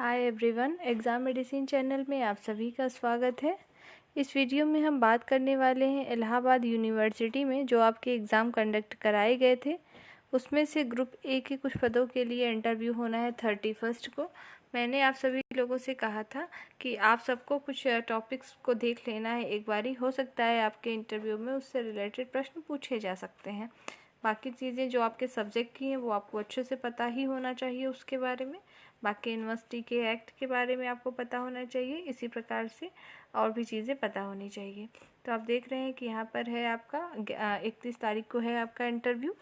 Hi everyone, exam medicine channel में आप सभी का स्वागत है। इस वीडियो में हम बात करने वाले हैं इलाहाबाद यूनिवर्सिटी में जो आपके एग्ज़ाम कंडक्ट कराए गए थे, उसमें से ग्रुप ए के कुछ पदों के लिए इंटरव्यू होना है 31 को। मैंने आप सभी लोगों से कहा था कि आप सबको कुछ टॉपिक्स को देख लेना है एक बारी, हो सकता है आपके इंटरव्यू में उससे रिलेटेड प्रश्न पूछे जा सकते हैं। बाकी चीज़ें जो आपके सब्जेक्ट की हैं वो आपको अच्छे से पता ही होना चाहिए उसके बारे में। बाकी यूनिवर्सिटी के एक्ट के बारे में आपको पता होना चाहिए, इसी प्रकार से और भी चीज़ें पता होनी चाहिए। तो आप देख रहे हैं कि यहाँ पर है आपका 31 तारीख को है आपका इंटरव्यू,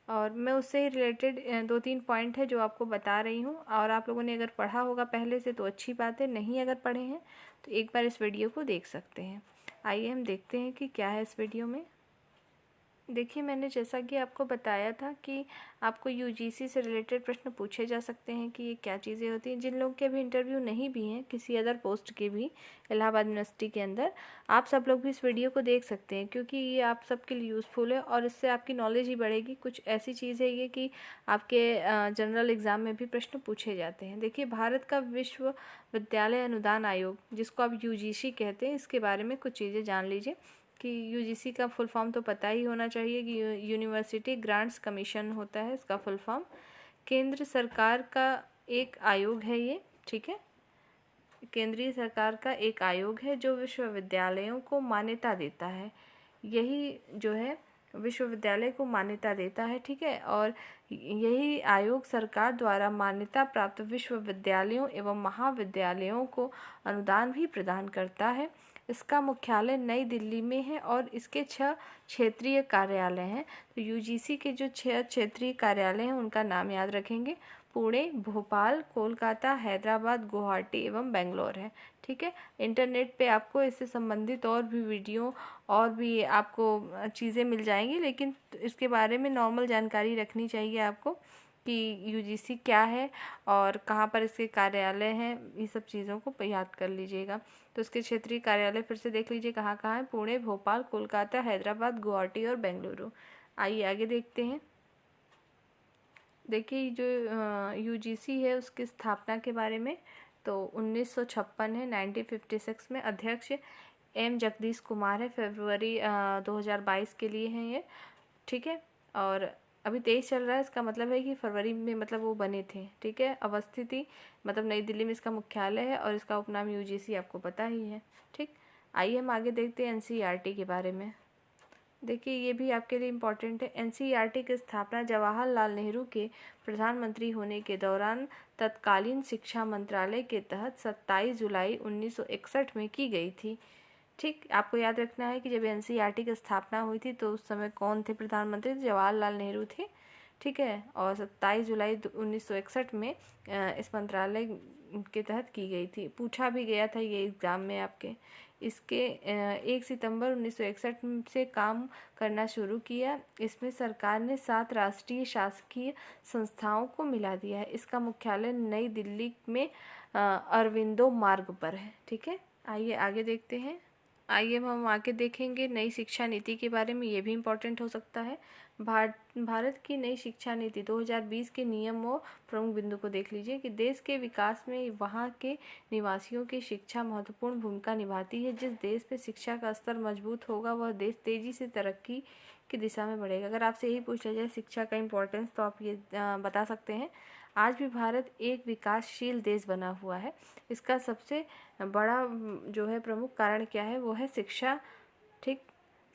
और मैं उससे ही रिलेटेड 2-3 पॉइंट है जो आपको बता रही हूँ। और आप लोगों ने अगर पढ़ा होगा पहले से तो अच्छी बात है, नहीं अगर पढ़े हैं तो एक बार इस वीडियो को देख सकते हैं। आइए हम देखते हैं कि क्या है इस वीडियो में। देखिए, मैंने जैसा कि आपको बताया था कि आपको यूजीसी से रिलेटेड प्रश्न पूछे जा सकते हैं कि ये क्या चीज़ें होती हैं। जिन लोगों के अभी इंटरव्यू नहीं भी हैं किसी अदर पोस्ट के भी इलाहाबाद यूनिवर्सिटी के अंदर, आप सब लोग भी इस वीडियो को देख सकते हैं क्योंकि ये आप सबके लिए यूज़फुल है और इससे आपकी नॉलेज ही बढ़ेगी। कुछ ऐसी चीज़ है ये कि आपके जनरल एग्ज़ाम में भी प्रश्न पूछे जाते हैं। देखिए, भारत का विश्वविद्यालय अनुदान आयोग, जिसको आप यूजीसी कहते हैं, इसके बारे में कुछ चीज़ें जान लीजिए कि यूजीसी का फुल फॉर्म तो पता ही होना चाहिए कि यूनिवर्सिटी ग्रांट्स कमीशन होता है इसका फुल फॉर्म। केंद्र सरकार का एक आयोग है ये, ठीक है। केंद्रीय सरकार का एक आयोग है जो विश्वविद्यालयों को मान्यता देता है। यही जो है विश्वविद्यालय को मान्यता देता है, ठीक है। और यही आयोग सरकार द्वारा मान्यता प्राप्त विश्वविद्यालयों एवं महाविद्यालयों को अनुदान भी प्रदान करता है। इसका मुख्यालय नई दिल्ली में है और इसके 6 क्षेत्रीय कार्यालय हैं। तो यूजीसी के जो 6 क्षेत्रीय कार्यालय हैं उनका नाम याद रखेंगे। पुणे, भोपाल, कोलकाता, हैदराबाद, गुवाहाटी एवं बेंगलोर है, ठीक है। इंटरनेट पे आपको इससे संबंधित और भी वीडियो और भी आपको चीज़ें मिल जाएंगी, लेकिन इसके बारे में नॉर्मल जानकारी रखनी चाहिए आपको कि यूजीसी क्या है और कहाँ पर इसके कार्यालय हैं। ये सब चीज़ों को याद कर लीजिएगा। तो इसके क्षेत्रीय कार्यालय फिर से देख लीजिए कहाँ कहाँ है। पुणे, भोपाल, कोलकाता, हैदराबाद, गुवाहाटी और बेंगलुरु। आइए आगे देखते हैं। देखिए, जो यूजीसी है उसकी स्थापना के बारे में तो 1956 है, 1956 में। अध्यक्ष एम जगदीश कुमार है, फरवरी 2022 के लिए हैं ये, ठीक है। और अभी 23 चल रहा है, इसका मतलब है कि फरवरी में मतलब वो बने थे, ठीक है। अवस्थिति मतलब नई दिल्ली में इसका मुख्यालय है और इसका उपनाम यूजीसी आपको पता ही है, ठीक। आइए हम आगे देखते हैं एनसीईआरटी के बारे में। देखिए, ये भी आपके लिए इम्पॉर्टेंट है। एनसीईआरटी की स्थापना जवाहरलाल नेहरू के प्रधानमंत्री होने के दौरान तत्कालीन शिक्षा मंत्रालय के तहत 27 जुलाई 1961 में की गई थी, ठीक। आपको याद रखना है कि जब एनसीईआरटी की स्थापना हुई थी तो उस समय कौन थे प्रधानमंत्री? जवाहरलाल नेहरू थे, ठीक है। और 27 जुलाई 1961 में इस मंत्रालय के तहत की गई थी। पूछा भी गया था ये एग्ज़ाम में आपके। इसके 1 सितंबर 1961 से काम करना शुरू किया। इसमें सरकार ने 7 राष्ट्रीय शासकीय संस्थाओं को मिला दिया है। इसका मुख्यालय नई दिल्ली में अरविंदो मार्ग पर है, ठीक है। आइए आगे देखते हैं। आइए हम आगे देखेंगे नई शिक्षा नीति के बारे में, ये भी इम्पोर्टेंट हो सकता है। भारत की नई शिक्षा नीति 2020 के नियम और प्रमुख बिंदु को देख लीजिए कि देश के विकास में वहाँ के निवासियों की शिक्षा महत्वपूर्ण भूमिका निभाती है। जिस देश में शिक्षा का स्तर मजबूत होगा वह देश तेजी से तरक्की की दिशा में बढ़ेगा। अगर आपसे यही पूछ लिया जाए शिक्षा का इम्पोर्टेंस तो आप ये बता सकते हैं। आज भी भारत एक विकासशील देश बना हुआ है। इसका सबसे बड़ा जो है प्रमुख कारण क्या है? वो है शिक्षा, ठीक।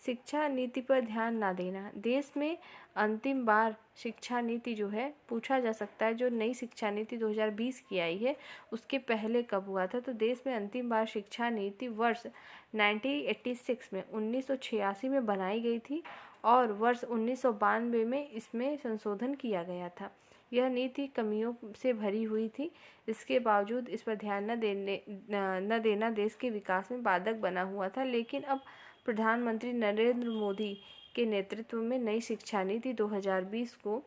शिक्षा नीति पर ध्यान ना देना। देश में अंतिम बार शिक्षा नीति जो है पूछा जा सकता है, जो नई शिक्षा नीति 2020 की आई है उसके पहले कब हुआ था? तो देश में अंतिम बार शिक्षा नीति वर्ष 1986 में 1986 में बनाई गई थी और वर्ष 1992 में इसमें संशोधन किया गया था। यह नीति कमियों से भरी हुई थी। इसके बावजूद इस पर ध्यान न देना देश के विकास में बाधक बना हुआ था। लेकिन अब प्रधानमंत्री नरेंद्र मोदी के नेतृत्व में नई शिक्षा नीति 2020 को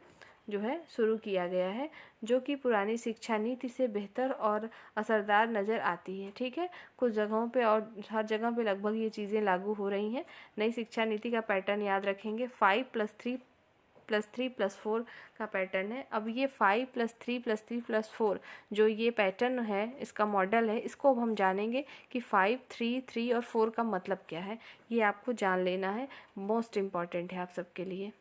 जो है शुरू किया गया है, जो कि पुरानी शिक्षा नीति से बेहतर और असरदार नज़र आती है, ठीक है। कुछ जगहों पे और हर जगह पे लगभग ये चीज़ें लागू हो रही हैं। नई शिक्षा नीति का पैटर्न याद रखेंगे, 5+3 5+3+4 का पैटर्न है। अब ये 5+3+3+4 जो ये पैटर्न है, इसका मॉडल है, इसको अब हम जानेंगे कि 5, 3, 3 और 4 का मतलब क्या है। ये आपको जान लेना है, मोस्ट इम्पॉर्टेंट है आप सबके लिए।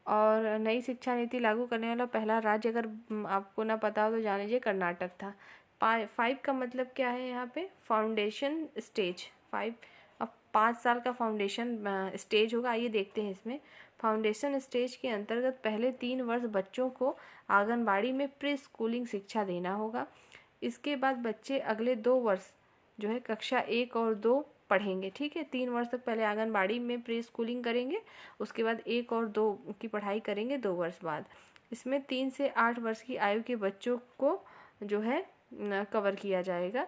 और नई शिक्षा नीति लागू करने वाला पहला राज्य, अगर आपको ना पता हो तो जान लीजिए, कर्नाटक था। 5 का मतलब क्या है यहाँ पे? Foundation stage. 5, अब 5 साल का फाउंडेशन स्टेज होगा। आइए देखते हैं इसमें। फाउंडेशन स्टेज के अंतर्गत पहले 3 वर्ष बच्चों को आंगनबाड़ी में प्री स्कूलिंग शिक्षा देना होगा। इसके बाद बच्चे अगले 2 वर्ष जो है कक्षा 1 और 2 पढ़ेंगे। ठीक है, 3 वर्ष तक पहले आंगनबाड़ी में प्री स्कूलिंग करेंगे, उसके बाद 1 और 2 की पढ़ाई करेंगे 2 वर्ष बाद। इसमें 3 से 8 वर्ष की आयु के बच्चों को जो है कवर किया जाएगा।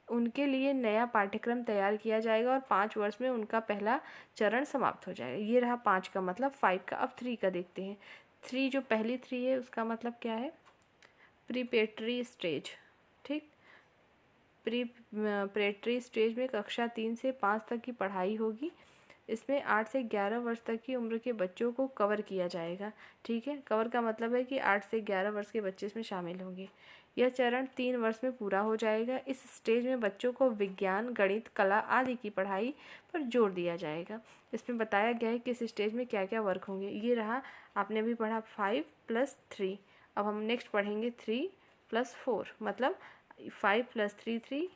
उनके लिए नया पाठ्यक्रम तैयार किया जाएगा और 5 वर्ष में उनका पहला चरण समाप्त हो जाएगा। ये रहा 5 का मतलब। 5 का। अब 3 का देखते हैं। 3 जो पहली 3 है उसका मतलब क्या है? प्रीपेटरी स्टेज। ठीक, प्रीपेटरी स्टेज में कक्षा 3 से 5 तक की पढ़ाई होगी। इसमें 8 से 11 वर्ष तक की उम्र के बच्चों को कवर किया जाएगा। ठीक है, कवर का मतलब है कि 8 से 11 वर्ष के बच्चे इसमें शामिल होंगे। यह चरण 3 वर्ष में पूरा हो जाएगा। इस स्टेज में बच्चों को विज्ञान, गणित, कला आदि की पढ़ाई पर जोर दिया जाएगा। इसमें बताया गया है कि इस स्टेज में क्या क्या वर्क होंगे। ये रहा, आपने अभी पढ़ा 5+3। अब हम नेक्स्ट पढ़ेंगे 3+4, मतलब 5+3 3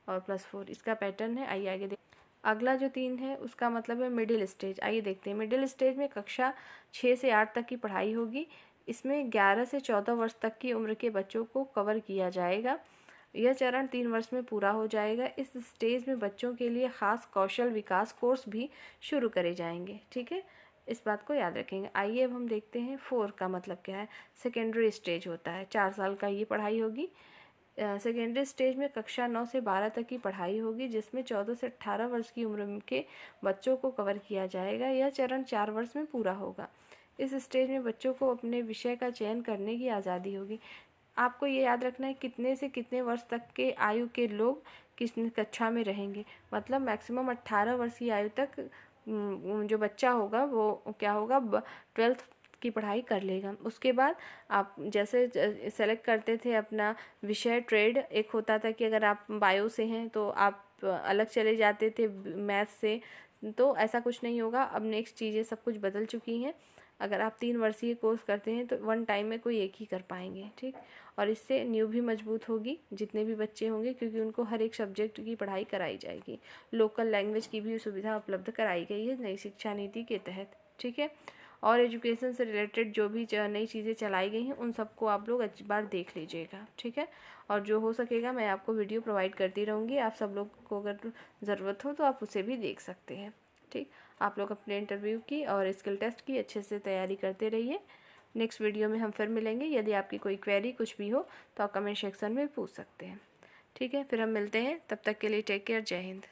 और +4, इसका पैटर्न है। आइए आगे अगला जो 3 है उसका मतलब है मिडिल स्टेज। आइए देखते हैं। मिडिल स्टेज में कक्षा 6 से 8 तक की पढ़ाई होगी। इसमें 11 से 14 वर्ष तक की उम्र के बच्चों को कवर किया जाएगा। यह चरण 3 वर्ष में पूरा हो जाएगा। इस स्टेज में बच्चों के लिए खास कौशल विकास कोर्स भी शुरू करे जाएंगे। ठीक है, इस बात को याद रखेंगे। आइए अब हम देखते हैं 4 का मतलब क्या है। सेकेंडरी स्टेज होता है, 4 साल का ये पढ़ाई होगी। सेकेंडरी स्टेज में कक्षा 9 से 12 तक की पढ़ाई होगी, जिसमें 14 से 18 वर्ष की उम्र के बच्चों को कवर किया जाएगा। यह चरण 4 वर्ष में पूरा होगा। इस स्टेज में बच्चों को अपने विषय का चयन करने की आज़ादी होगी। आपको ये याद रखना है कितने से कितने वर्ष तक के आयु के लोग किस कक्षा में रहेंगे। मतलब मैक्सिमम 18 वर्ष की आयु तक जो बच्चा होगा वो क्या होगा, 12th की पढ़ाई कर लेगा। उसके बाद आप जैसे सेलेक्ट करते थे अपना विषय, ट्रेड एक होता था कि अगर आप बायो से हैं तो आप अलग चले जाते थे मैथ से, तो ऐसा कुछ नहीं होगा। अब नेक्स्ट चीज़ें सब कुछ बदल चुकी हैं। अगर आप 3 वर्षीय कोर्स करते हैं तो 1 टाइम में कोई एक ही कर पाएंगे। ठीक, और इससे नींव भी मजबूत होगी जितने भी बच्चे होंगे, क्योंकि उनको हर एक सब्जेक्ट की पढ़ाई कराई जाएगी। लोकल लैंग्वेज की भी सुविधा उपलब्ध कराई गई है नई शिक्षा नीति के तहत। ठीक है, और एजुकेशन से रिलेटेड जो भी नई चीज़ें चलाई गई हैं उन सबको आप लोग एक बार देख लीजिएगा। ठीक है, और जो हो सकेगा मैं आपको वीडियो प्रोवाइड करती रहूँगी। आप सब लोग को अगर ज़रूरत हो तो आप उसे भी देख सकते हैं। ठीक, आप लोग अपने इंटरव्यू की और स्किल टेस्ट की अच्छे से तैयारी करते रहिए। नेक्स्ट वीडियो में हम फिर मिलेंगे। यदि आपकी कोई क्वेरी कुछ भी हो तो आप कमेंट सेक्शन में पूछ सकते हैं। ठीक है, फिर हम मिलते हैं। तब तक के लिए टेक केयर। जय हिंद।